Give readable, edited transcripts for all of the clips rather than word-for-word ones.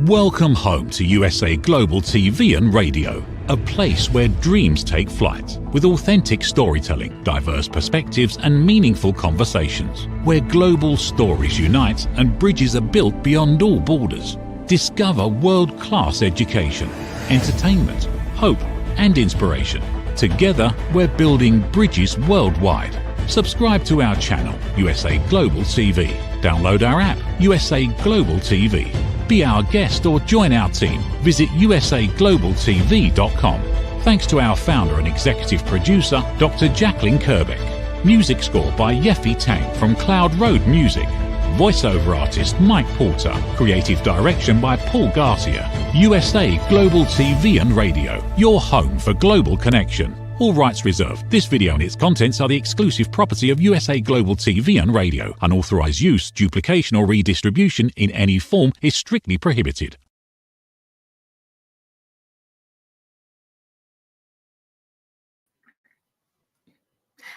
Welcome home to USA Global TV and Radio, a place where dreams take flight, with authentic storytelling, diverse perspectives and meaningful conversations, where global stories unite and bridges are built beyond all borders. Discover world-class education, entertainment, hope and inspiration. Together, we're building bridges worldwide. Subscribe to our channel, USA Global TV. Download our app, USA Global TV. Be our guest or join our team. Visit usaglobaltv.com. Thanks to our founder and executive producer, Dr. Jacqueline Kerbeck. Music score by Yeffy Tang from Cloud Road Music. Voiceover artist Mike Porter. Creative direction by Paul Garcia. USA Global TV and Radio, your home for global connection. All rights reserved. This video and its contents are the exclusive property of USA Global TV and Radio. Unauthorized use, duplication or redistribution in any form is strictly prohibited.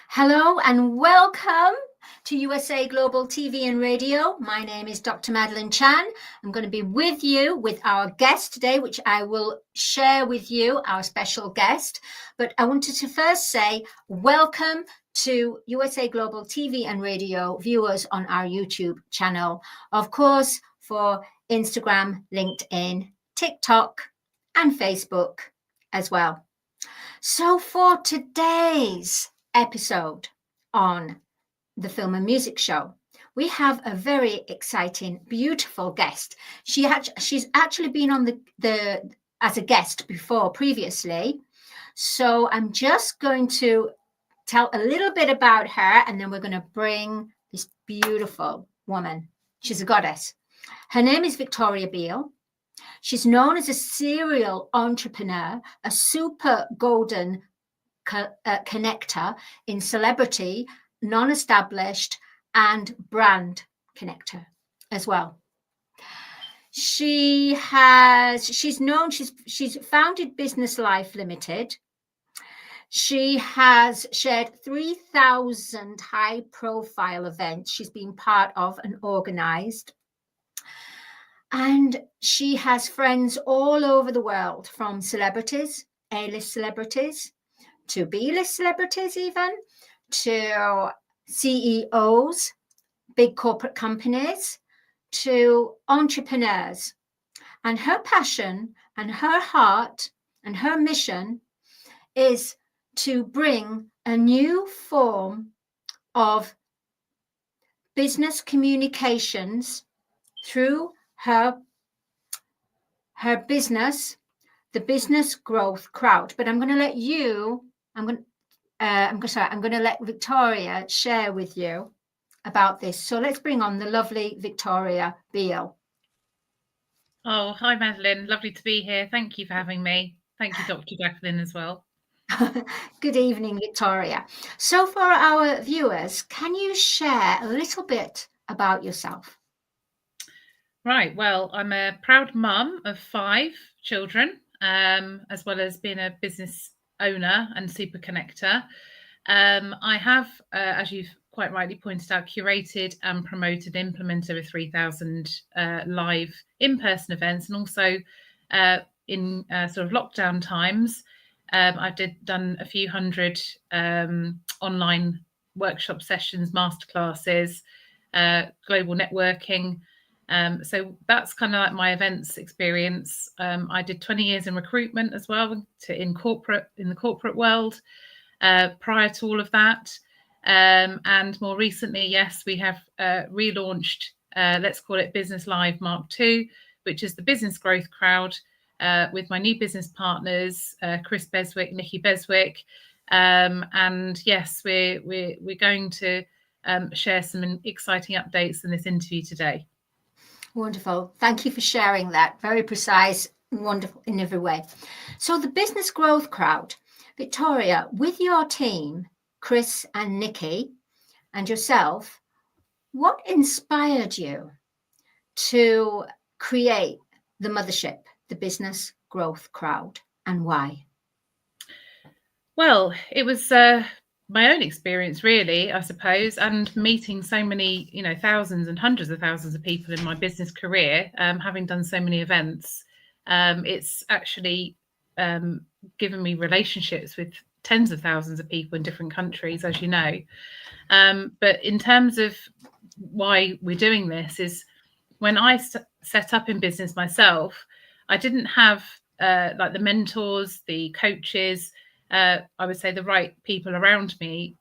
Hello and welcome to USA Global TV and Radio. My name is Dr. Madeline Chan. I'm going to be with you with our guest today, which I will share with you, our special guest. But I wanted to first say welcome to USA Global TV and Radio viewers on our YouTube channel. Of course, for Instagram, LinkedIn, TikTok, and Facebook as well. So for today's episode on the Film and Music Show, we have a very exciting, beautiful guest. She's actually been on the as a guest before previously. So I'm just going to tell a little bit about her, and then we're going to bring this beautiful woman. She's a goddess. Her name is Victoria Beale. She's known as a serial entrepreneur, a super golden connector in celebrity, non-established and brand connector as well. She's founded Business Life Limited. She has shared 3,000 high profile events she's been part of and organized. And she has friends all over the world, from celebrities, A-list celebrities, to B-list celebrities even, to CEOs, big corporate companies, to entrepreneurs. And her passion and her heart and her mission is to bring a new form of business communications through her business, the Business Growth Crowd. But I'm going to let Victoria share with you about this. So let's bring on the lovely Victoria Beale. Oh, hi, Madeline. Lovely to be here. Thank you for having me. Thank you, Dr. Jacqueline, as well. Good evening, Victoria. So for our viewers, can you share a little bit about yourself? Right. Well, I'm a proud mum of 5 children, as well as being a business owner and super connector. I have, as you've quite rightly pointed out, curated and promoted and implemented over 3,000 live in-person events, and also in sort of lockdown times, I've done a few hundred online workshop sessions, masterclasses, global networking. So that's kind of like my events experience. I did 20 years in recruitment as well, in the corporate world. Prior to all of that, and more recently, yes, we have relaunched, let's call it Business Live Mark II, which is the Business Growth Crowd, with my new business partners, Chris Beswick, Nikki Beswick, and yes, we're going to share some exciting updates in this interview today. Wonderful. Thank you for sharing that. Very precise, wonderful in every way. So the Business Growth Crowd, Victoria, with your team, Chris and Nikki and yourself, what inspired you to create the mothership, the Business Growth Crowd, and why? Well, it was my own experience, really, I suppose, and meeting so many, thousands and hundreds of thousands of people in my business career, having done so many events, it's actually given me relationships with tens of thousands of people in different countries, as you know. But in terms of why we're doing this is when I set up in business myself, I didn't have like the mentors, the coaches, I would say the right people around me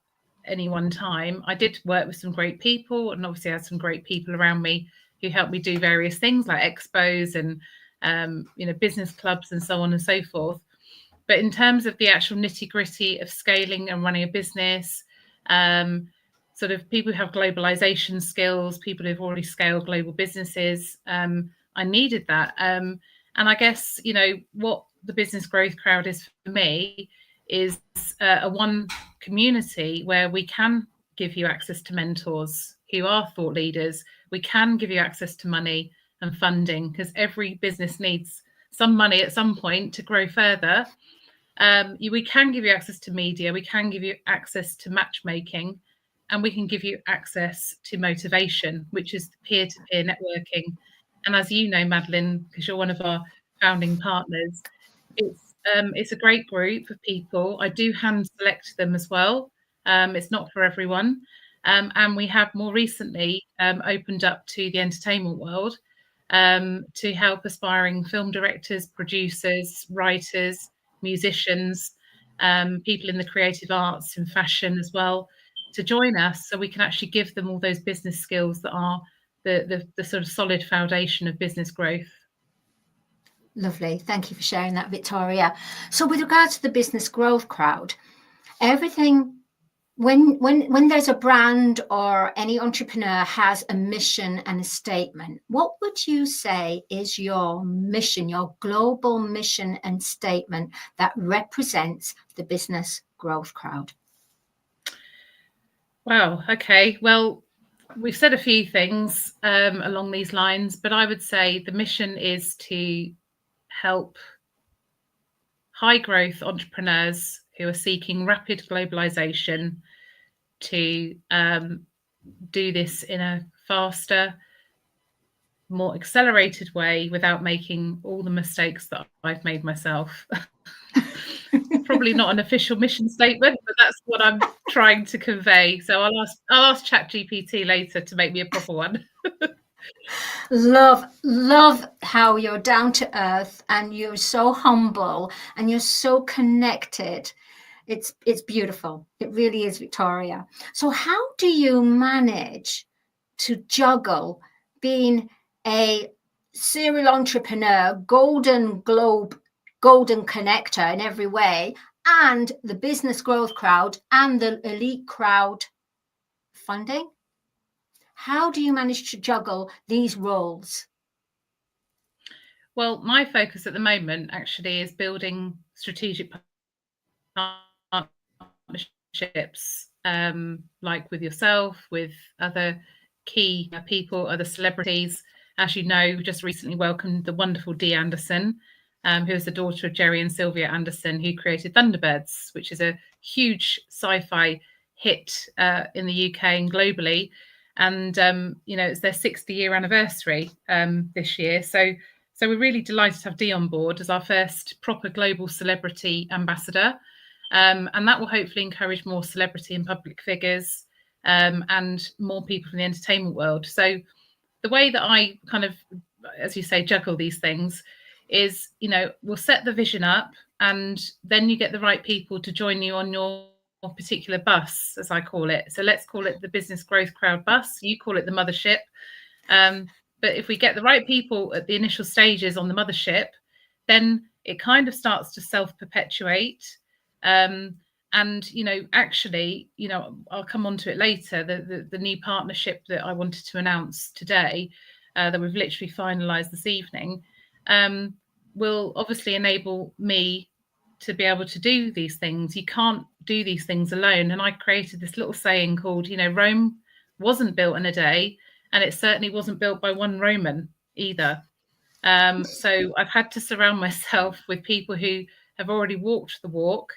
any one time. I did work with some great people, and obviously I had some great people around me who helped me do various things like expos and business clubs and so on and so forth. But in terms of the actual nitty gritty of scaling and running a business, sort of people who have globalization skills, people who've already scaled global businesses, I needed that. And I guess, what the Business Growth Crowd is for me is a one community where we can give you access to mentors who are thought leaders. We can give you access to money and funding, because every business needs some money at some point to grow further. We can give you access to media, we can give you access to matchmaking, and we can give you access to motivation, which is peer-to-peer networking. And as you know, Madeleine, because you're one of our founding partners, it's a great group of people. I do hand select them as well. It's not for everyone. And we have more recently opened up to the entertainment world to help aspiring film directors, producers, writers, musicians, people in the creative arts and fashion as well, to join us, so we can actually give them all those business skills that are the sort of solid foundation of business growth. Lovely. Thank you for sharing that, Victoria. So with regard to the Business Growth Crowd, everything, when there's a brand or any entrepreneur has a mission and a statement, what would you say is your mission, your global mission and statement that represents the Business Growth Crowd? Wow. Okay. Well, we've said a few things along these lines, but I would say the mission is to help high growth entrepreneurs who are seeking rapid globalization to do this in a faster, more accelerated way without making all the mistakes that I've made myself. Probably not an official mission statement, but that's what I'm trying to convey. So I'll ask ChatGPT later to make me a proper one. Love how you're down to earth and you're so humble and you're so connected. It's beautiful. It really is, Victoria. So how do you manage to juggle being a serial entrepreneur, golden globe, golden connector in every way, and the Business Growth Crowd and the elite crowd funding? How do you manage to juggle these roles? Well, my focus at the moment actually is building strategic partnerships, like with yourself, with other key people, other celebrities. As you know, we just recently welcomed the wonderful Dee Anderson, who is the daughter of Jerry and Sylvia Anderson, who created Thunderbirds, which is a huge sci-fi hit in the UK and globally. And it's their 60-year anniversary this year. So we're really delighted to have Dee on board as our first proper global celebrity ambassador. And that will hopefully encourage more celebrity and public figures and more people from the entertainment world. So the way that I kind of, as you say, juggle these things is, we'll set the vision up, and then you get the right people to join you on your particular bus, as I call it. So let's call it the Business Growth Crowd bus. You call it the mothership. But if we get the right people at the initial stages on the mothership, then it kind of starts to self-perpetuate. And, actually, I'll come on to it later, the new partnership that I wanted to announce today, that we've literally finalised this evening, will obviously enable me to be able to do these things. You can't do these things alone. And I created this little saying called, Rome wasn't built in a day, and it certainly wasn't built by one Roman either. So I've had to surround myself with people who have already walked the walk,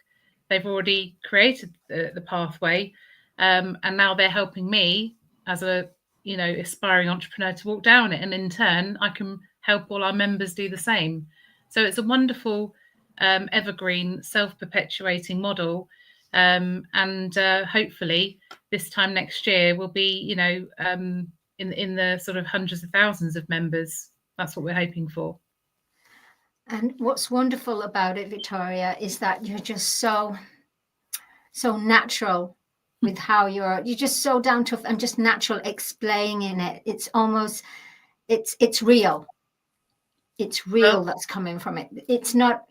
they've already created the pathway, and now they're helping me as a aspiring entrepreneur to walk down it, and in turn I can help all our members do the same. So it's a wonderful evergreen self-perpetuating model, and hopefully this time next year we'll be in the sort of hundreds of thousands of members. That's what we're hoping for. And what's wonderful about it, Victoria, is that you're just so natural with how you're just so down to earth and just natural explaining it. It's almost it's real. It's real that's coming from it. It's not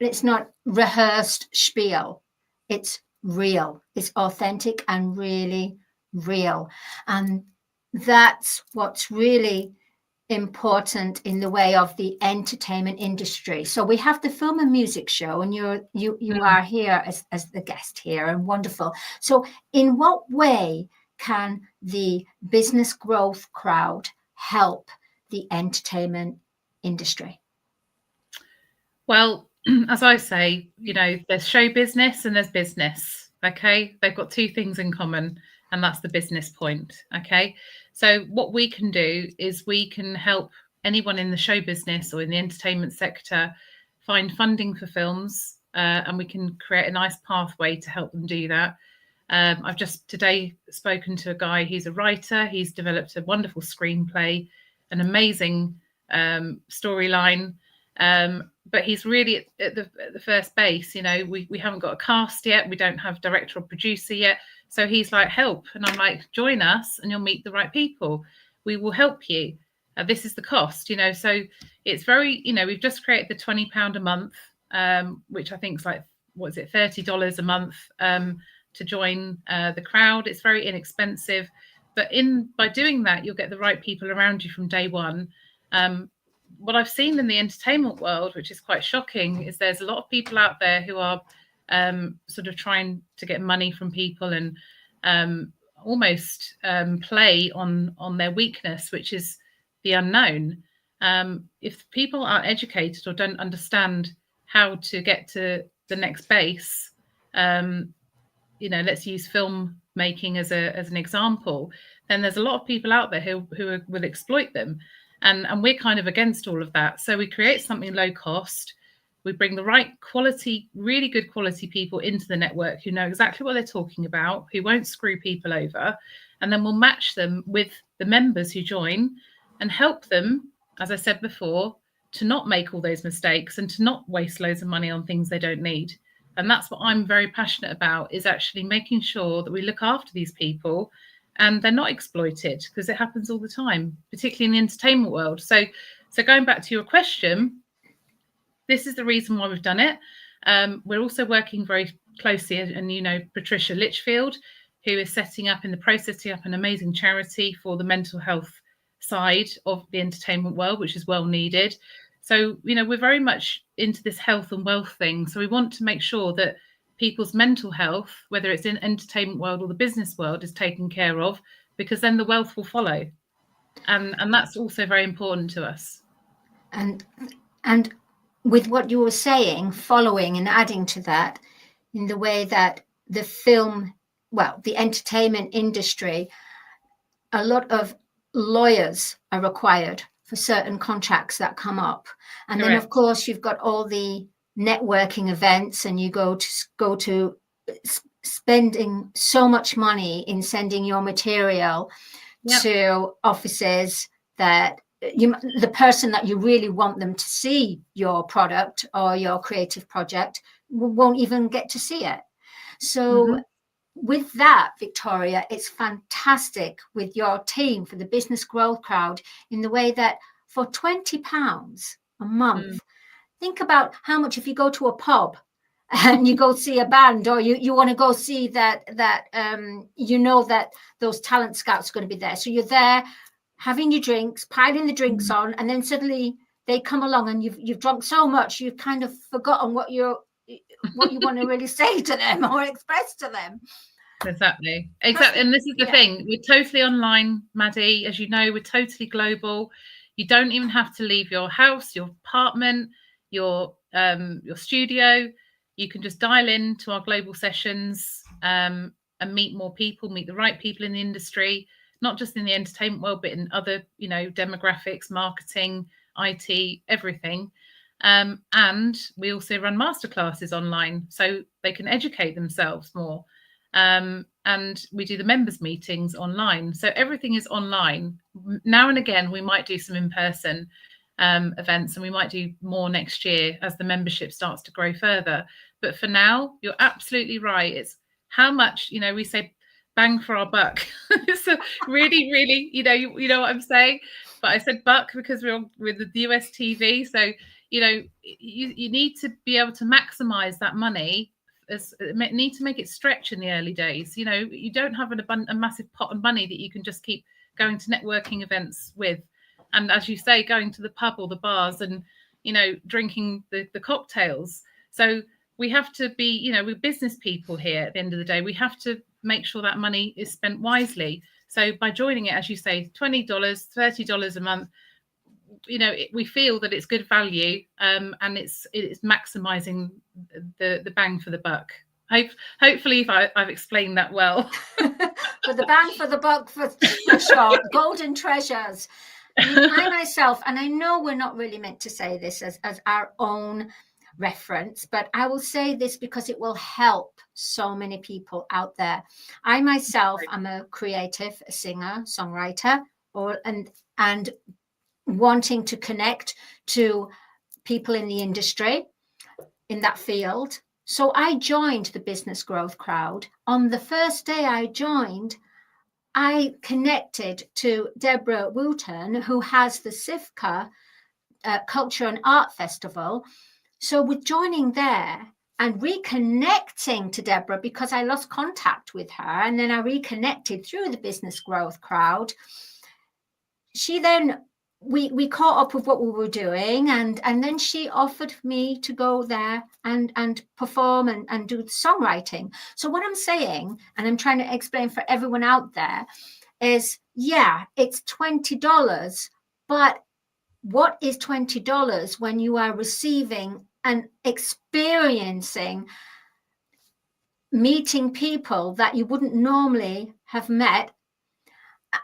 rehearsed spiel. It's real. It's authentic and really real. And that's what's really important in the way of the entertainment industry. So we have the film and music show, and you are here as the guest here, and wonderful. So in what way can the business growth crowd help the entertainment industry? Well, as I say, there's show business and there's business. Okay, they've got two things in common, and that's the business point. Okay, so what we can do is we can help anyone in the show business or in the entertainment sector find funding for films, and we can create a nice pathway to help them do that. I've just today spoken to a guy. He's a writer. He's developed a wonderful screenplay, an amazing storyline. But he's really at the first base. We haven't got a cast yet. We don't have director or producer yet. So he's like, help. And I'm like, join us and you'll meet the right people. We will help you. This is the cost, So it's very, we've just created the £20 a month, which I think is like, what is it, $30 a month to join the crowd. It's very inexpensive. But by doing that, you'll get the right people around you from day one. What I've seen in the entertainment world, which is quite shocking, is there's a lot of people out there who are sort of trying to get money from people and almost play on their weakness, which is the unknown. If people aren't educated or don't understand how to get to the next base, let's use film making as an example, then there's a lot of people out there who will exploit them. And we're kind of against all of that. So we create something low cost. We bring the right quality, really good quality people into the network who know exactly what they're talking about, who won't screw people over. And then we'll match them with the members who join and help them, as I said before, to not make all those mistakes and to not waste loads of money on things they don't need. And that's what I'm very passionate about, is actually making sure that we look after these people and they're not exploited, because it happens all the time, particularly in the entertainment world. So going back to your question, this is the reason why we've done it. We're also working very closely, and Patricia Litchfield, who is setting up an amazing charity for the mental health side of the entertainment world, which is well needed. So, we're very much into this health and wealth thing. So we want to make sure that people's mental health, whether it's in entertainment world or the business world, is taken care of, because then the wealth will follow. And that's also very important to us. And with what you were saying, following and adding to that, in the way that the entertainment industry, a lot of lawyers are required for certain contracts that come up. And Correct. Then, of course, you've got all the networking events, and you go to spending so much money in sending your material to offices that the person that you really want them to see your product or your creative project won't even get to see it. So with that, Victoria, it's fantastic with your team for the business growth crowd, in the way that for £20 a month, think about how much, if you go to a pub and you go see a band, or you want to go see that those talent scouts are going to be there. So you're there having your drinks, piling the drinks on, and then suddenly they come along and you've drunk so much you've kind of forgotten what you want to really say to them or express to them. Exactly. And this is the thing. We're totally online, Maddie. As you know, we're totally global. You don't even have to leave your house, your apartment, your studio. you can just dial in to our global sessions and meet more people, meet the right people in the industry, not just in the entertainment world, but in other, demographics, marketing, IT, everything. And we also run masterclasses online so they can educate themselves more. And we do the members meetings online. So everything is online. Now and again, we might do some in-person events, and we might do more next year as the membership starts to grow further. But for now, you're absolutely right. It's how much, we say bang for our buck. It's a really, really, you know what I'm saying? But I said buck because we're with the US TV. So, you need to be able to maximize that money. Need to make it stretch in the early days. You don't have a massive pot of money that you can just keep going to networking events with. And as you say, going to the pub or the bars and, drinking the cocktails. So we have to be, we're business people here at the end of the day. We have to make sure that money is spent wisely. So by joining it, as you say, $20, $30 a month, we feel that it's good value, and it's maximizing the bang for the buck. Hopefully I've explained that well. For the bang for the buck, for sure. Golden treasures. I myself, and I know we're not really meant to say this as our own reference, but I will say this because it will help so many people out there. I myself am a creative, a singer, songwriter, and wanting to connect to people in the industry in that field. So I joined the Business Growth Crowd. On the first day I joined, I connected to Deborah Wooten, who has the SIFCA Culture and Art Festival. So with joining there and reconnecting to Deborah, because I lost contact with her, and then I reconnected through the Business Growth Crowd, we caught up with what we were doing, and then she offered me to go there and perform and do songwriting. So what I'm saying, and I'm trying to explain for everyone out there, is it's $20, but what is $20 when you are receiving and experiencing meeting people that you wouldn't normally have met,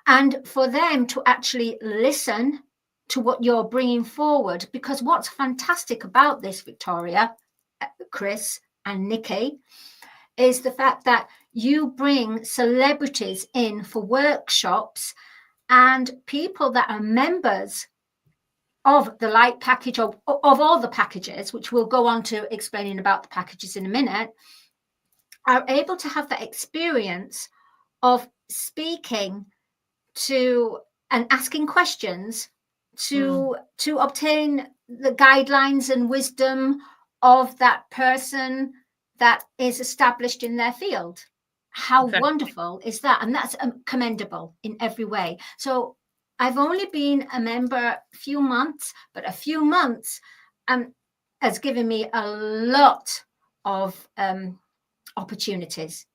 and for them to actually listen to what you're bringing forward? Because what's fantastic about this, Victoria, Chris and Nikki, is the fact that you bring celebrities in for workshops and people that are members of the light package, of all the packages, which we'll go on to explaining about the packages in a minute, are able to have that experience of speaking to and asking questions to obtain the guidelines and wisdom of that person that is established in their field. How wonderful is that? And that's commendable in every way. So I've only been a member a few months, but a few months has given me a lot of opportunities.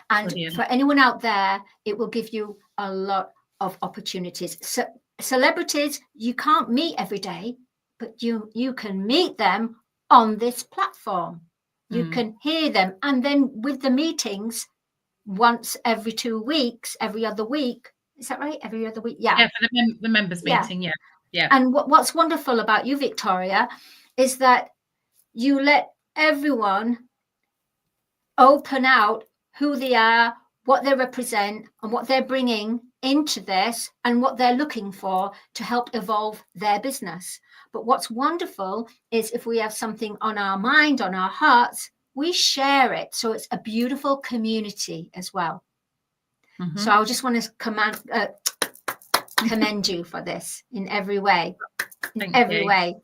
And brilliant. For anyone out there, it will give you a lot of opportunities. So celebrities you can't meet every day, but you can meet them on this platform. You can hear them, and then with the meetings once every 2 weeks, every other week. Is that right? Every other week? Yeah. Yeah, for the members meeting. Yeah. And what's wonderful about you, Victoria, is that you let everyone open out who they are, what they represent, and what they're bringing into this, and what they're looking for to help evolve their business. But what's wonderful is if we have something on our mind, on our hearts, we share it. So it's a beautiful community as well. So I just want to commend you for this in every way. Way.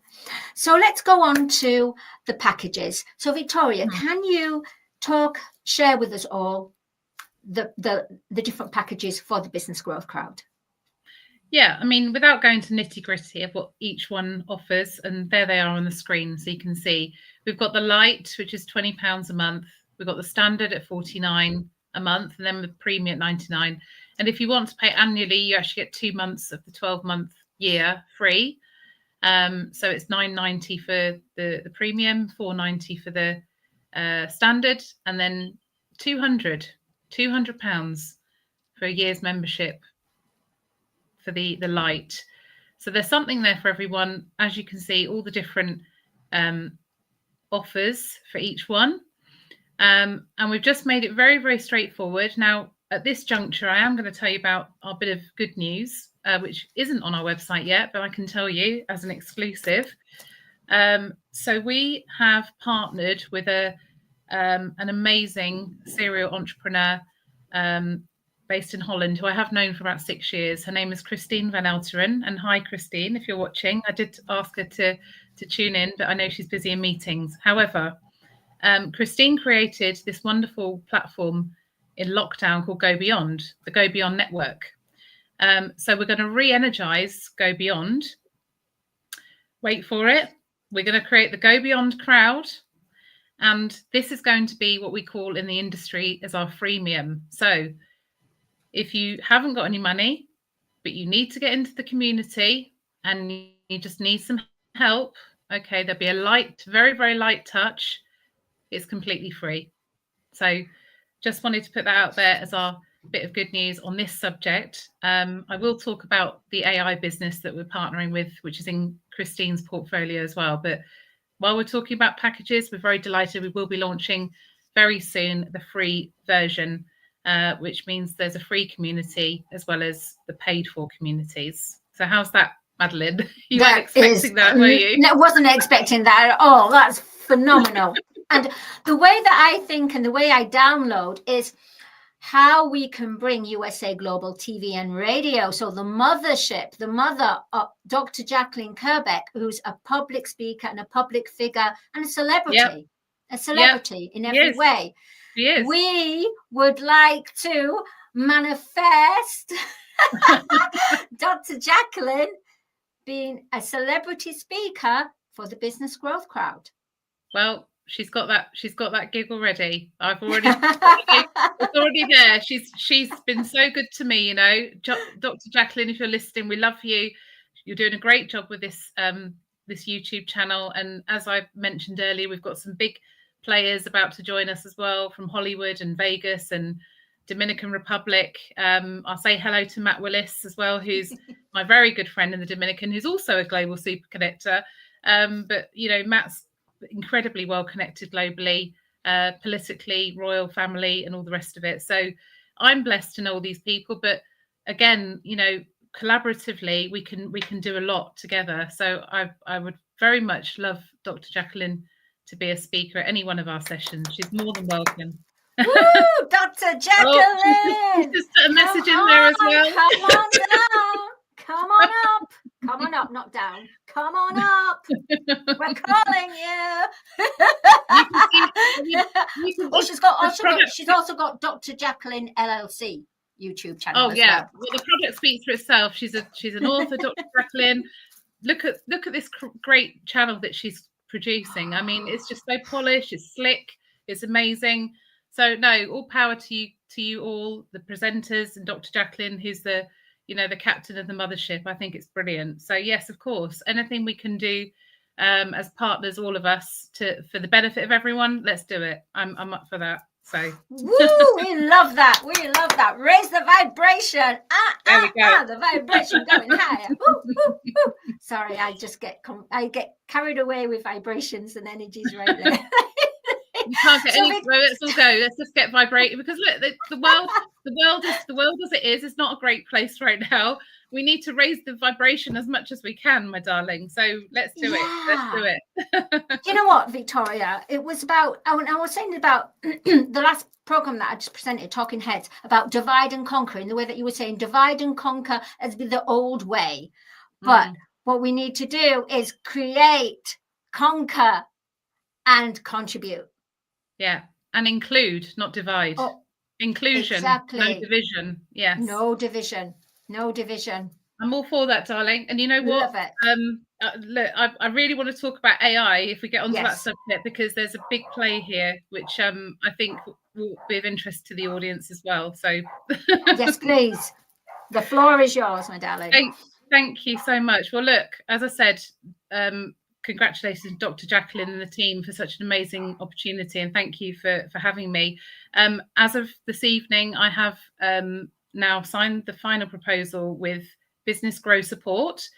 So let's go on to the packages. So Victoria, can you share with us all the different packages for the Business Growth Crowd? Yeah, I mean, without going to nitty gritty of what each one offers, and there they are on the screen, so you can see. We've got the light, which is £20 a month. We've got the standard at $49 a month, and then the premium at $99. And if you want to pay annually, you actually get 2 months of the 12-month year free. So it's $9.90 for the premium, $4.90 for the standard, and then £200 for a year's membership for the light. So there's something there for everyone. As you can see, all the different offers for each one. And we've just made it very, very straightforward. Now, at this juncture, I am going to tell you about our bit of good news, which isn't on our website yet, but I can tell you as an exclusive. So we have partnered with an amazing serial entrepreneur based in Holland, who I have known for about 6 years. Her name is Christine van Elteren. And hi, Christine, if you're watching. I did ask her to tune in, but I know she's busy in meetings. However, Christine created this wonderful platform in lockdown called Go Beyond, the Go Beyond network. So we're going to re-energize Go Beyond. Wait for it. We're going to create the Go Beyond crowd. And this is going to be what we call in the industry as our freemium. So if you haven't got any money, but you need to get into the community and you just need some help, okay, there'll be a light, very, very light touch. It's completely free. So just wanted to put that out there as our bit of good news on this subject. I will talk about the AI business that we're partnering with, which is in Christine's portfolio as well. But while we're talking about packages, we're very delighted. We will be launching very soon the free version, which means there's a free community as well as the paid for communities. So how's that, Madeleine? You weren't expecting that, were you? No, wasn't expecting that at all. That's phenomenal. And the way that I think and the way I download is how we can bring USA Global TV and Radio. So the mothership, the mother of Dr. Jacqueline Kerbeck, who's a public speaker and a public figure and a celebrity, in every way. Yes. We would like to manifest Dr. Jacqueline being a celebrity speaker for the business growth crowd. Well, she's got that gig already. It's already there. She's been so good to me, you know. Dr. Jacqueline, if you're listening, we love you. You're doing a great job with this this YouTube channel. And as I mentioned earlier, we've got some big players about to join us as well from Hollywood and Vegas and Dominican Republic. I'll say hello to Matt Willis as well, who's my very good friend in the Dominican, who's also a global super connector. But you know, Matt's incredibly well connected globally, politically, royal family, and all the rest of it. So I'm blessed to know all these people. But again, you know, collaboratively, we can do a lot together. So I would very much love Dr. Jacqueline to be a speaker at any one of our sessions. She's more than welcome. Woo, Dr. Jacqueline! She's just put a message in there as well. Come on down. Come on up. Come on up, not down. Come on up. We're calling you. She's also got Dr. Jacqueline LLC YouTube channel. Oh yeah. Well, the product speaks for itself. She's an author, Dr. Jacqueline. Look at this great channel that she's producing. I mean, it's just so polished, it's slick, it's amazing. So no, all power to you all, the presenters, and Dr. Jacqueline, who's the captain of the mothership. I think it's brilliant. So yes, of course, anything we can do as partners, all of us, for the benefit of everyone, let's do it. I'm up for that. So woo, we love that. We love that. Raise the vibration. There we go. The vibration going higher. Woo, woo, woo. Sorry, I get carried away with vibrations and energies right there. You can't get let's all go. Let's just get vibrating, because look, the world as it is not a great place right now. We need to raise the vibration as much as we can, my darling. So let's do it. Let's do it. You know what, Victoria? It was about, I was saying about the last program that I just presented, Talking Heads, about divide and conquer, in the way that you were saying divide and conquer as the old way. But what we need to do is create, conquer, and contribute. Yeah, and include, not divide. Inclusion, exactly. No division. Yes. No division. No division. I'm all for that, darling. And you know what? Love it. Look, I really want to talk about AI if we get onto that subject, because there's a big play here, which I think will be of interest to the audience as well. So yes, please. The floor is yours, my darling. Thank you so much. Well, look, as I said, congratulations, Dr. Jacqueline and the team, for such an amazing opportunity, and thank you for having me. As of this evening, I have now signed the final proposal with Business Grow Support,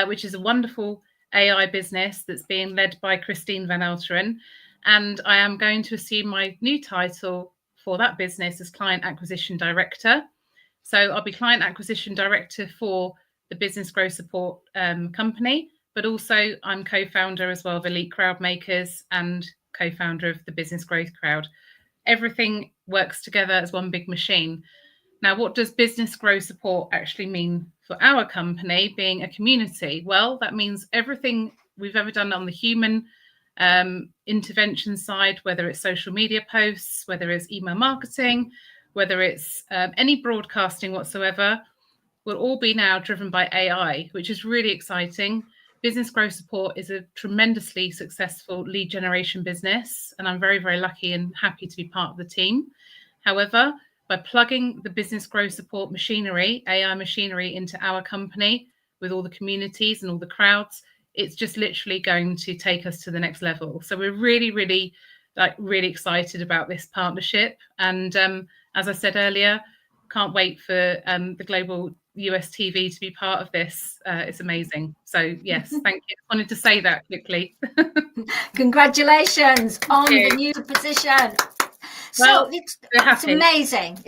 which is a wonderful AI business that's being led by Christine Van Alteren, and I am going to assume my new title for that business as Client Acquisition Director. So I'll be Client Acquisition Director for the Business Grow Support company, but also I'm co-founder as well of Elite Crowdmakers and co-founder of the Business Growth Crowd. Everything works together as one big machine. Now, what does Business Grow Support actually mean for our company being a community? Well, that means everything we've ever done on the human intervention side, whether it's social media posts, whether it's email marketing, whether it's any broadcasting whatsoever, will all be now driven by AI, which is really exciting. Business Growth Support is a tremendously successful lead generation business, and I'm very, very lucky and happy to be part of the team. However, by plugging the Business Growth Support machinery, AI machinery, into our company with all the communities and all the crowds, it's just literally going to take us to the next level. So we're really, really, really excited about this partnership. And as I said earlier, can't wait for the global US TV to be part of this. It's amazing. So yes, thank you. I wanted to say that quickly. Congratulations on the new position. Well, so it's amazing.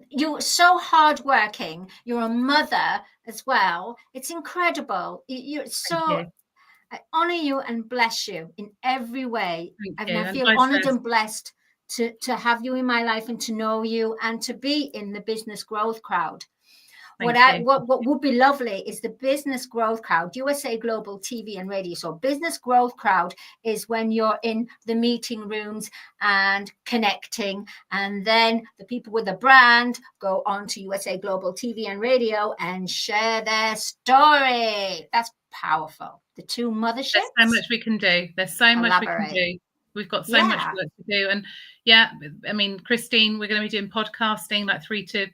You're so hardworking. You're a mother as well. It's incredible. I honor you and bless you in every way. I feel honored and blessed to have you in my life and to know you and to be in the Business Growth Crowd. What would be lovely is the Business Growth Crowd, USA Global TV and Radio. So Business Growth Crowd is when you're in the meeting rooms and connecting, and then the people with the brand go on to USA Global TV and Radio and share their story. That's powerful. The two motherships. There's so much we can do. There's so much we can do. We've got so much work to do. And I mean, Christine, we're going to be doing podcasting, like 3 to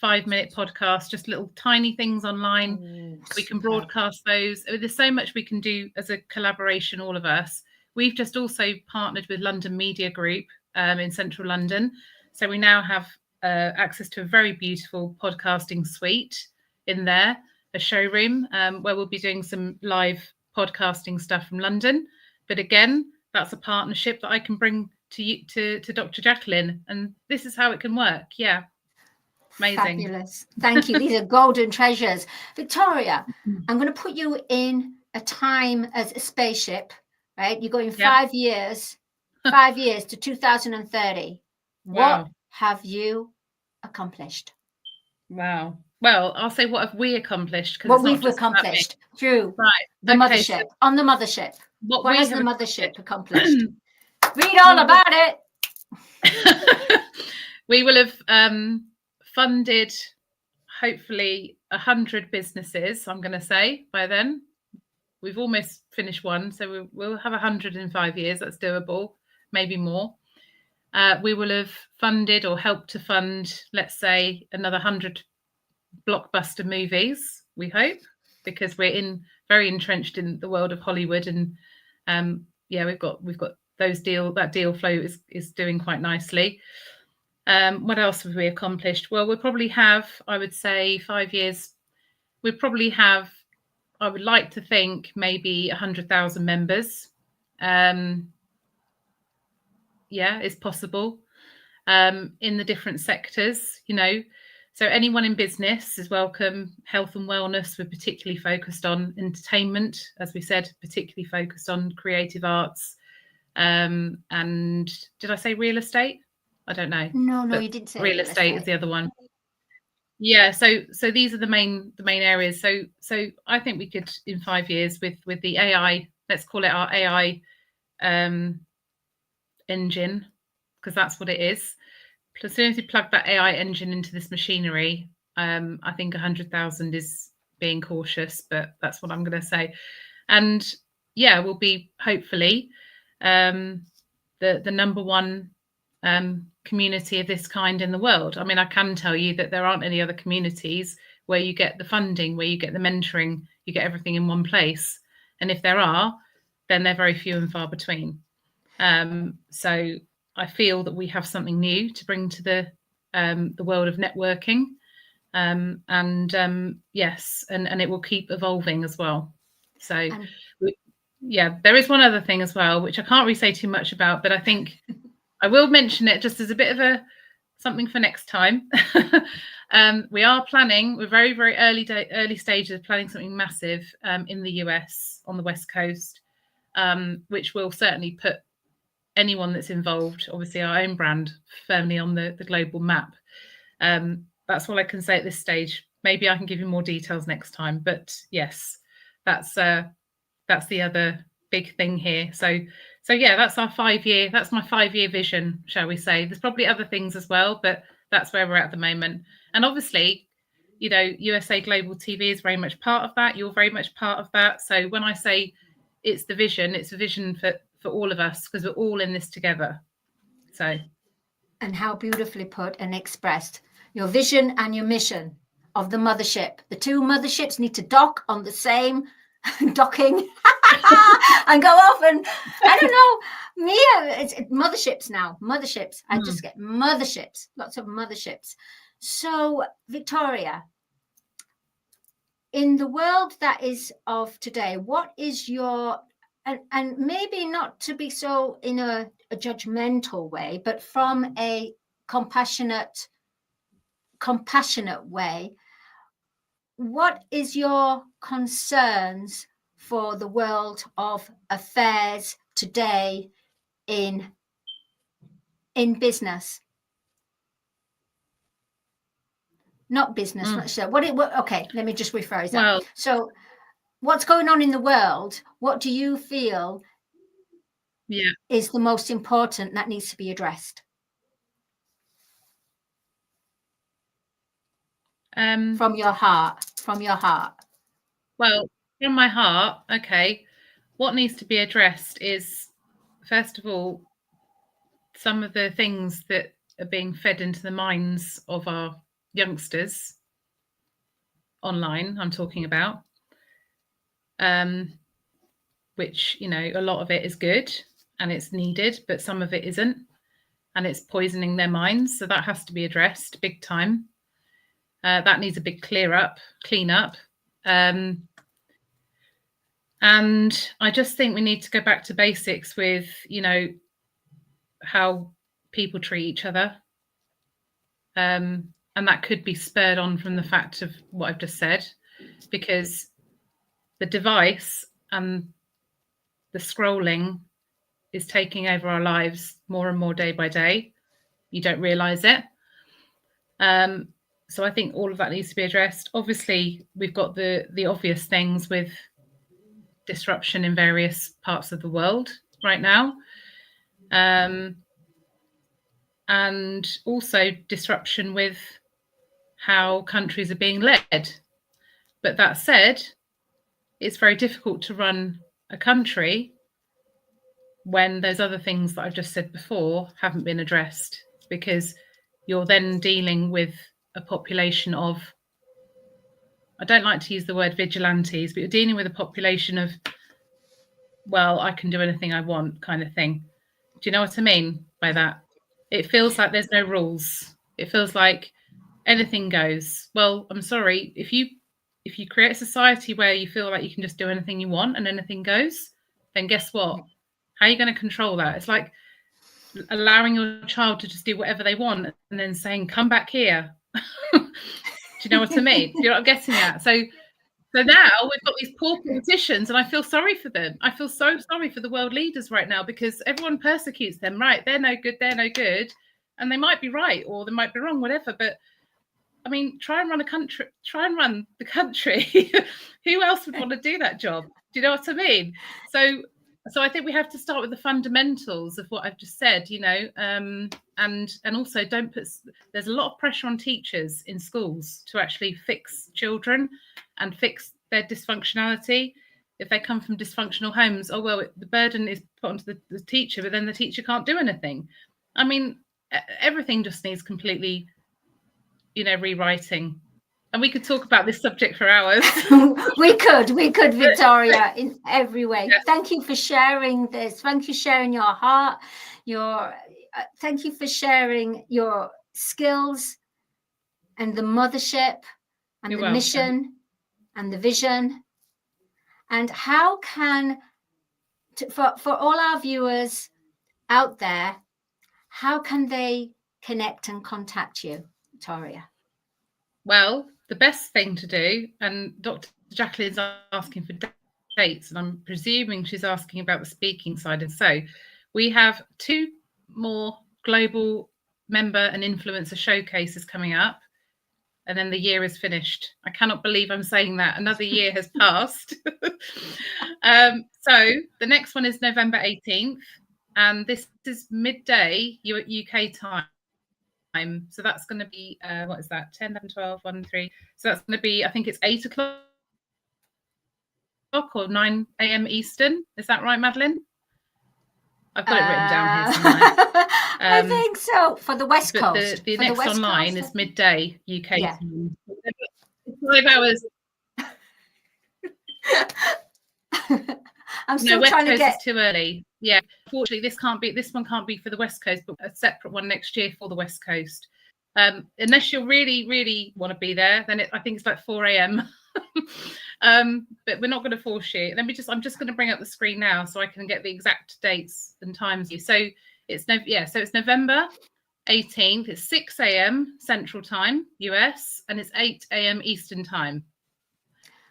5 minute podcasts, just little tiny things online. We can broadcast those. There's so much we can do as a collaboration, all of us. We've just also partnered with London Media Group in central London. So we now have access to a very beautiful podcasting suite in there, a showroom where we'll be doing some live podcasting stuff from London. But again, that's a partnership that I can bring to you, to Dr. Jacqueline. And this is how it can work. Yeah. Amazing. Fabulous. Thank you. These are golden treasures. Victoria, I'm going to put you in a time as a spaceship, right? You're going 5 years, 5 years to 2030. Wow. What have you accomplished? Wow. Well, I'll say what have we accomplished? What we've accomplished through the mothership, on the mothership. What has the mothership accomplished? Read all about it. We will have funded hopefully 100 businesses, I'm going to say, by then. We've almost finished one, so we'll have 100 in 5 years. That's doable, maybe more. We will have funded or helped to fund, let's say, another 100 blockbuster movies, we hope, because we're very entrenched in the world of Hollywood, and we've got that deal flow is doing quite nicely. What else have we accomplished? Well, we'll probably have, I would say, 5 years. We probably have, I would like to think, maybe 100,000 members. It's possible in the different sectors, So anyone in business is welcome. Health and wellness, we're particularly focused on entertainment, as we said, particularly focused on creative arts. And did I say real estate? I don't know. No, you didn't say real estate is the other one. Yeah, so these are the main areas. So I think we could, in 5 years, with the AI, let's call it our AI engine, because that's what it is. As soon as you plug that AI engine into this machinery, I think 100,000 is being cautious, but that's what I'm going to say. And we'll be hopefully the number one community of this kind in the world. I mean, I can tell you that there aren't any other communities where you get the funding, where you get the mentoring, you get everything in one place. And if there are, then they're very few and far between. So I feel that we have something new to bring to the world of networking. Yes, and it will keep evolving as well. So there is one other thing as well, which I can't really say too much about, but I think I will mention it just as a bit of something for next time. We are planning, we're very, very early stages of planning something massive in the US on the West Coast, which will certainly put anyone that's involved, obviously our own brand, firmly on the global map. That's all I can say at this stage. Maybe I can give you more details next time. But yes, that's the other big thing here. So yeah, that's my 5-year vision, shall we say. There's probably other things as well, but that's where we're at the moment. And obviously, USA Global TV is very much part of that. You're very much part of that. So when I say it's the vision, it's a vision for all of us, because we're all in this together. So. And how beautifully put and expressed. Your vision and your mission of the mothership. The two motherships need to dock on the same docking and go off, and I don't know, Mia, it's motherships now. Motherships. I just get motherships, lots of motherships. So Victoria, in the world that is of today, what is your, and maybe not to be so in a judgmental way, but from a compassionate way, what is your concerns for the world of affairs today in business? Not business, not sure. Okay, let me just rephrase that. Well, so what's going on in the world? What do you feel is the most important that needs to be addressed? From your heart. Well, from my heart, okay. What needs to be addressed is, first of all, some of the things that are being fed into the minds of our youngsters online, I'm talking about, which, a lot of it is good and it's needed, but some of it isn't, and it's poisoning their minds. So that has to be addressed big time. That needs a big clean up. And I just think we need to go back to basics with, how people treat each other. And that could be spurred on from the fact of what I've just said, because the device and the scrolling is taking over our lives more and more day by day. You don't realize it. So I think all of that needs to be addressed. Obviously, we've got the obvious things with disruption in various parts of the world right now. And also disruption with how countries are being led. But that said, it's very difficult to run a country when those other things that I've just said before haven't been addressed, because you're then dealing with a population of, I don't like to use the word vigilantes, but you're dealing with a population of, well, I can do anything I want kind of thing. Do you know what I mean by that? It feels like there's no rules. It feels like anything goes. Well, I'm sorry, if you create a society where you feel like you can just do anything you want and anything goes, then guess what? How are you going to control that? It's like allowing your child to just do whatever they want and then saying, come back here. Do you know what I mean? You're not getting that. So now we've got these poor politicians, and I feel sorry for them. I feel so sorry for the world leaders right now, because everyone persecutes them, right? They're no good. And they might be right or they might be wrong, whatever. But I mean, try and run the country. Who else would want to do that job? Do you know what I mean? So I think we have to start with the fundamentals of what I've just said, and also there's a lot of pressure on teachers in schools to actually fix children and fix their dysfunctionality. If they come from dysfunctional homes, the burden is put onto the teacher, but then the teacher can't do anything. I mean, everything just needs completely, rewriting. And we could talk about this subject for hours. we could, Victoria, in every way. Yes. Thank you for sharing this. Thank you for sharing your heart, thank you for sharing your skills and the mothership and You're the welcome. mission and the vision. And how can, for all our viewers out there, how can they connect and contact you, Victoria? Well, the best thing to do, and Dr. Jacqueline's asking for dates, and I'm presuming she's asking about the speaking side. And so we have 2 more global member and influencer showcases coming up, and then the year is finished. I cannot believe I'm saying that. Another year has passed. So the next one is November 18th, and this is midday UK time. So that's going to be, what is that? 10, 11, 12, 1, 3. So that's going to be, I think it's 8 o'clock or 9 a.m. Eastern. Is that right, Madeleine? I've got it written down here somewhere. I think so. For the West but Coast. The for next the West online Coast, is midday UK Yeah. time. 5 hours. I'm still West trying Coast to get. is too early. Yeah, unfortunately, this one can't be for the West Coast, but a separate one next year for the West Coast. Unless you really, really want to be there, then I think it's like 4 a.m. But we're not going to force you. I'm just going to bring up the screen now so I can get the exact dates and times. So it's November 18th. It's 6 a.m. Central Time, US, and it's 8 a.m. Eastern Time.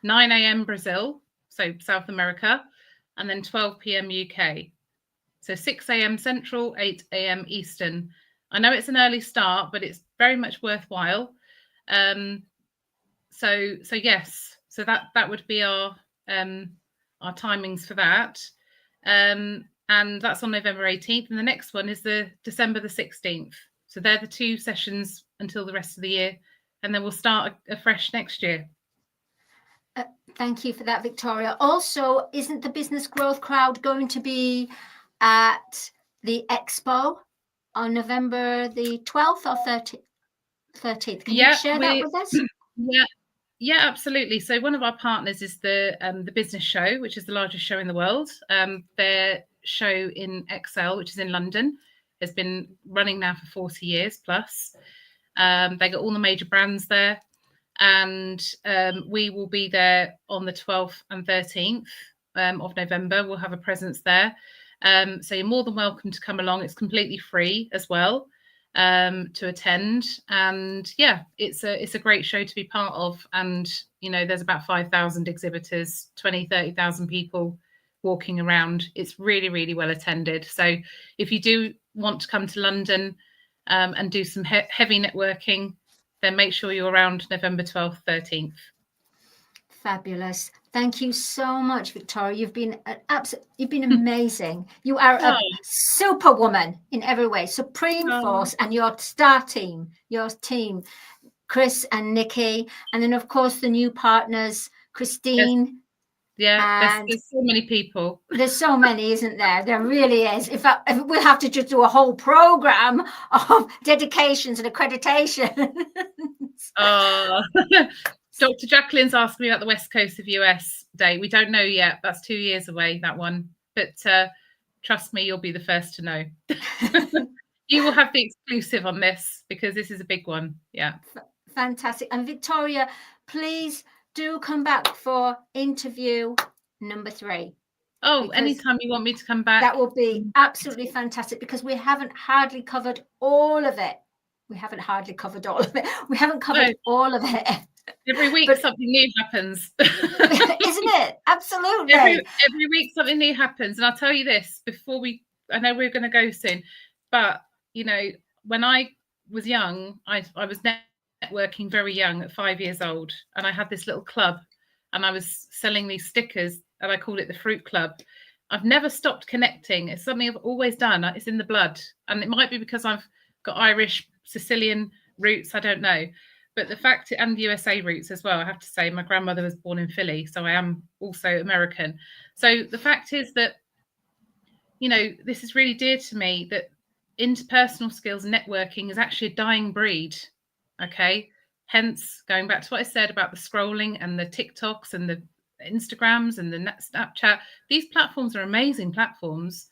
9 a.m. Brazil, so South America, and then 12 p.m. UK. So 6 a.m. Central, 8 a.m. Eastern. I know it's an early start, but it's very much worthwhile. So yes, so that would be our timings for that. And that's on November 18th. And the next one is the December the 16th. So they're the 2 sessions until the rest of the year. And then we'll start afresh next year. Thank you for that, Victoria. Also, isn't the Business Growth Crowd going to be at the expo on November the 12th or 13th? Can you share that with us? Yeah, absolutely. So one of our partners is the Business Show, which is the largest show in the world. Their show in Excel, which is in London, has been running now for 40 years plus. They got all the major brands there. And we will be there on the 12th and 13th of November. We'll have a presence there. So you're more than welcome to come along. It's completely free as well to attend. And yeah, it's a great show to be part of. And, there's about 5,000 exhibitors, 30,000 people walking around. It's really, really well attended. So if you do want to come to London and do some heavy networking, then make sure you're around November 12th, 13th. Fabulous. Thank you so much, Victoria. You've been amazing. You are a superwoman in every way. Supreme Force and your star team, Chris and Nikki. And then, of course, the new partners, Christine. Yeah, there's so many people. There's so many, isn't there? There really is. In fact, we'll have to just do a whole program of dedications and accreditations. Dr. Jacqueline's asking me about the West Coast of US Day. We don't know yet. That's 2 years away, that one. But trust me, you'll be the first to know. You will have the exclusive on this because this is a big one. Yeah. Fantastic. And Victoria, please do come back for interview number 3. Anytime you want me to come back. That will be absolutely fantastic because we haven't hardly covered all of it. We haven't covered all of it. Every week something new happens. Isn't it? Absolutely. Every week something new happens. And I'll tell you this before I know we're going to go soon, but when I was young, I was networking very young at 5 years old, and I had this little club and I was selling these stickers and I called it the Fruit Club. I've never stopped connecting. It's something I've always done. It's in the blood. And it might be because I've got Irish, Sicilian roots. I don't know. But the fact, and USA roots as well, I have to say, my grandmother was born in Philly, so I am also American. So the fact is that, this is really dear to me, that interpersonal skills, networking is actually a dying breed. Okay. Hence, going back to what I said about the scrolling and the TikToks and the Instagrams and the Snapchat, these platforms are amazing platforms,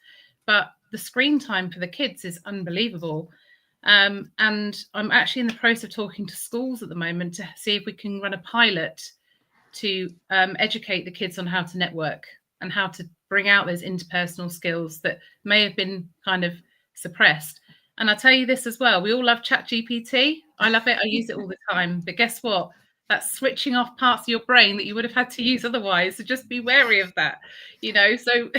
but the screen time for the kids is unbelievable. And I'm actually in the process of talking to schools at the moment to see if we can run a pilot to educate the kids on how to network and how to bring out those interpersonal skills that may have been kind of suppressed. And I'll tell you this as well, we all love ChatGPT. I love it. I use it all the time. But guess what? That's switching off parts of your brain that you would have had to use otherwise. So just be wary of that, So,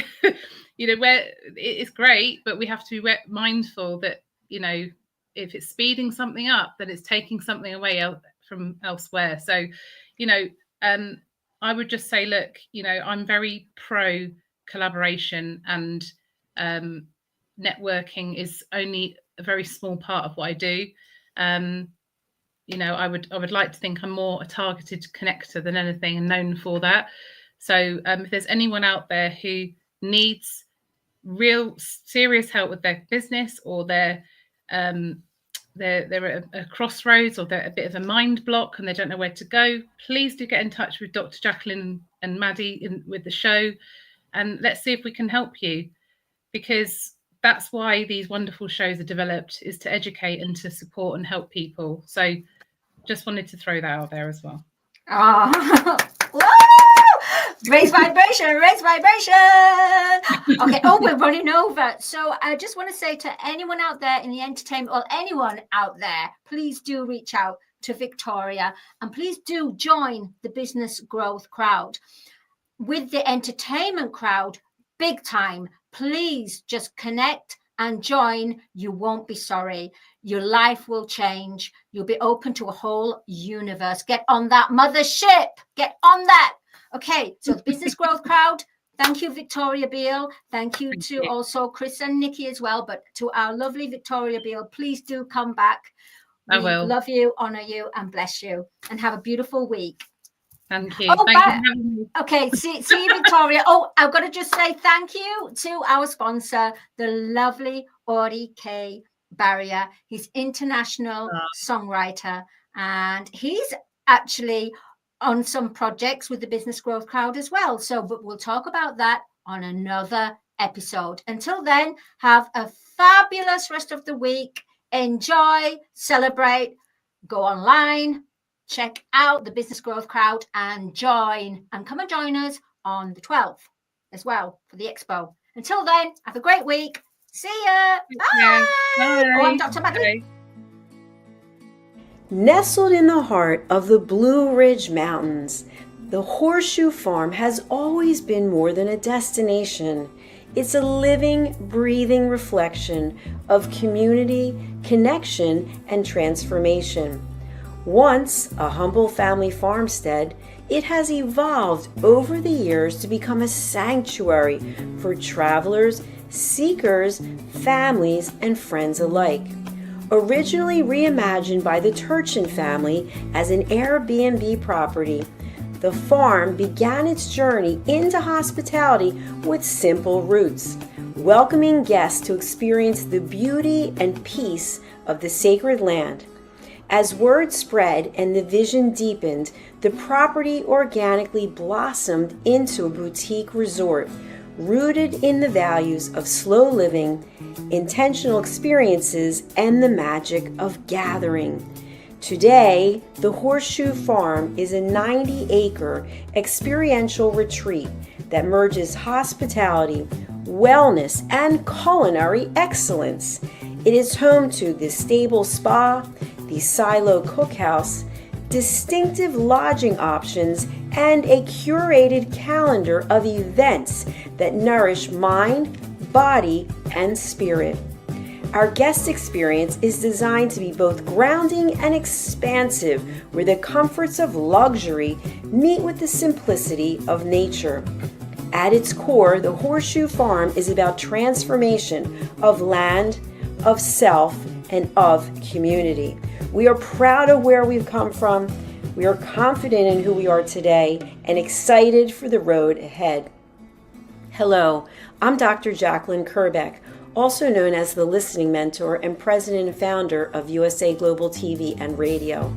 where it's great, but we have to be mindful that, if it's speeding something up, then it's taking something away from elsewhere. So, I would just say, look, I'm very pro collaboration, and networking is only a very small part of what I do. I would like to think I'm more a targeted connector than anything, and known for that. So if there's anyone out there who needs real serious help with their business, or they're at a crossroads, or they're a bit of a mind block and they don't know where to go, please do get in touch with Dr. Jacqueline and Maddie with the show, and let's see if we can help you, because that's why these wonderful shows are developed, is to educate and to support and help people. So just wanted to throw that out there as well. Oh, raise vibration, raise vibration. Okay. Oh, we're running over. So I just want to say to anyone out there in the entertainment, or anyone out there, please do reach out to Victoria, and please do join the business growth crowd. With the entertainment crowd, big time, please just connect and join. You won't be sorry. Your life will change. You'll be open to a whole universe. Get on that mothership. Get on that. Okay, so the business growth crowd, thank you, Victoria Beale. Thank you to also Chris and Nikki as well. But to our lovely Victoria Beale, please do come back. I will. Love you, honor you, and bless you. And have a beautiful week. Thank you. Thank you. Okay, see you, Victoria. Oh, I've got to just say thank you to our sponsor, the lovely Audie K. Barrier. He's international songwriter, and he's actually on some projects with the Business Growth Crowd as well. So, but we'll talk about that on another episode. Until then, have a fabulous rest of the week. Enjoy, celebrate, go online, check out the Business Growth Crowd, and join, and come and join us on the 12th as well for the expo. Until then, have a great week. See ya. Bye. Bye. Oh, I'm Dr. Madeline. Nestled in the heart of the Blue Ridge Mountains, the Horseshoe Farm has always been more than a destination. It's a living, breathing reflection of community, connection, and transformation. Once a humble family farmstead, it has evolved over the years to become a sanctuary for travelers, seekers, families, and friends alike. Originally reimagined by the Turchin family as an Airbnb property, the farm began its journey into hospitality with simple roots, welcoming guests to experience the beauty and peace of the sacred land. As word spread and the vision deepened, the property organically blossomed into a boutique resort, rooted in the values of slow living, intentional experiences, and the magic of gathering. Today, the Horseshoe Farm is a 90-acre experiential retreat that merges hospitality, wellness, and culinary excellence. It is home to the Stable Spa, the Silo Cookhouse, distinctive lodging options, and a curated calendar of events that nourish mind, body, and spirit. Our guest experience is designed to be both grounding and expansive, where the comforts of luxury meet with the simplicity of nature. At its core, the Horseshoe Farm is about transformation of land, of self, and of community. We are proud of where we've come from. We are confident in who we are today and excited for the road ahead. Hello, I'm Dr. Jacqueline Kerbeck, also known as the Listening Mentor and President and Founder of USA Global TV and Radio.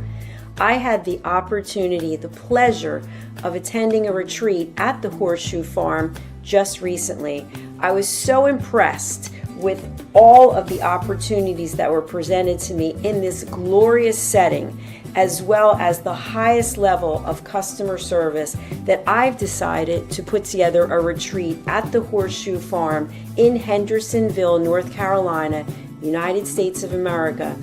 I had the opportunity, the pleasure of attending a retreat at the Horseshoe Farm just recently. I was so impressed with all of the opportunities that were presented to me in this glorious setting, as well as the highest level of customer service, that I've decided to put together a retreat at the Horseshoe Farm in Hendersonville, North Carolina, United States of America,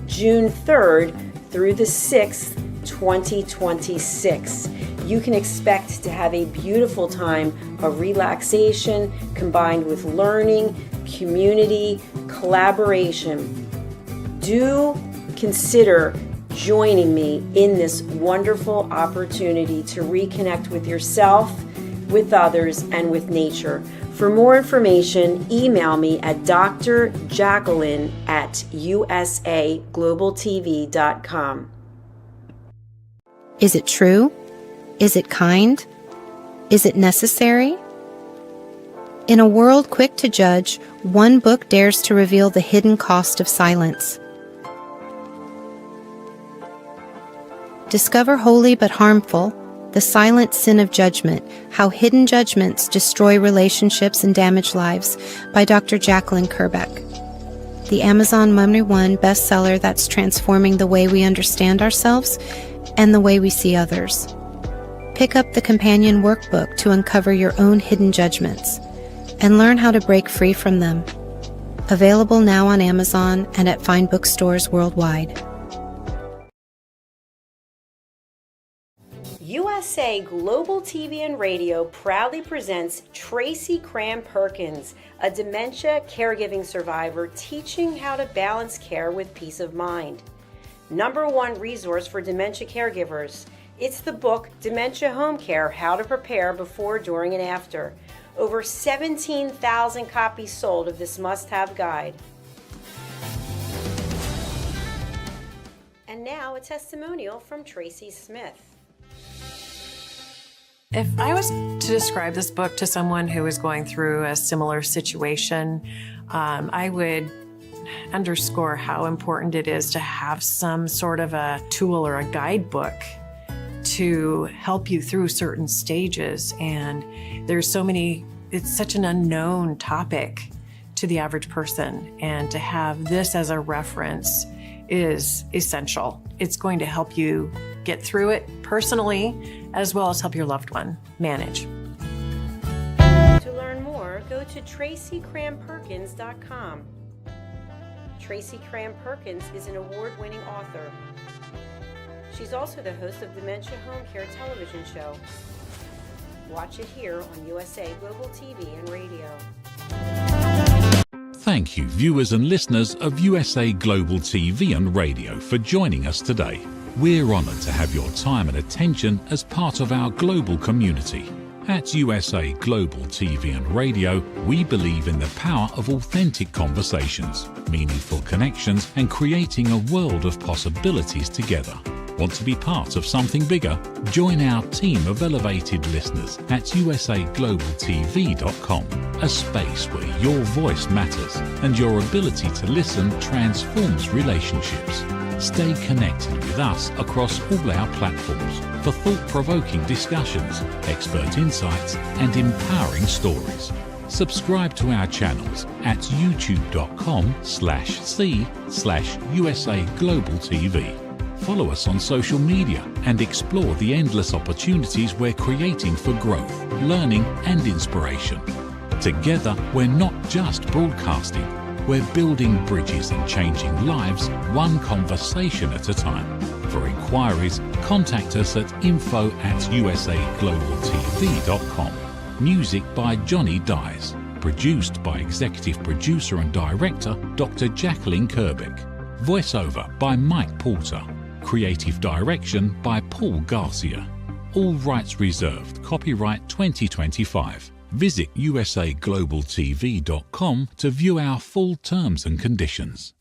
June 3rd through the 6th, 2026. You can expect to have a beautiful time of relaxation combined with learning, community, collaboration. Do consider joining me in this wonderful opportunity to reconnect with yourself, with others, and with nature. For more information, email me at drjacqueline@usaglobaltv.com. Is it true? Is it kind? Is it necessary? In a world quick to judge, one book dares to reveal the hidden cost of silence. Discover Holy but Harmful, The Silent Sin of Judgment, How Hidden Judgments Destroy Relationships and Damage Lives by Dr. Jacqueline Kerbeck. The Amazon #1 bestseller that's transforming the way we understand ourselves and the way we see others. Pick up the companion workbook to uncover your own hidden judgments and learn how to break free from them. Available now on Amazon and at fine bookstores worldwide. USA Global TV and Radio proudly presents Tracy Cram Perkins, a dementia caregiving survivor teaching how to balance care with peace of mind. #1 resource for dementia caregivers. It's the book Dementia Home Care: How to Prepare Before, During, and After. Over 17,000 copies sold of this must-have guide. And now a testimonial from Tracy Smith. If I was to describe this book to someone who is going through a similar situation, I would underscore how important it is to have some sort of a tool or a guidebook to help you through certain stages. And there's so many, it's such an unknown topic to the average person. And to have this as a reference is essential. It's going to help you get through it personally, as well as help your loved one manage. To learn more, go to tracycramperkins.com. Tracy Cram Perkins is an award-winning author. She's also the host of Dementia Home Care television show. Watch it here on USA Global TV and Radio. Thank you, viewers and listeners of USA Global TV and Radio, for joining us today. We're honoured to have your time and attention as part of our global community. At USA Global TV and Radio, we believe in the power of authentic conversations, meaningful connections, and creating a world of possibilities together. Want to be part of something bigger? Join our team of elevated listeners at usaglobaltv.com, a space where your voice matters and your ability to listen transforms relationships. Stay connected with us across all our platforms for thought-provoking discussions, expert insights, and empowering stories. Subscribe to our channels at youtube.com/c/USA Global TV. Follow us on social media and explore the endless opportunities we're creating for growth, learning, and inspiration. Together, we're not just broadcasting, we're building bridges and changing lives one conversation at a time. For inquiries, contact us at info@usaglobaltv.com. Music by Johnny Dyes. Produced by Executive Producer and Director Dr. Jacqueline Kerbeck. Voiceover by Mike Porter. Creative Direction by Paul Garcia. All rights reserved. Copyright 2025. Visit usaglobaltv.com to view our full terms and conditions.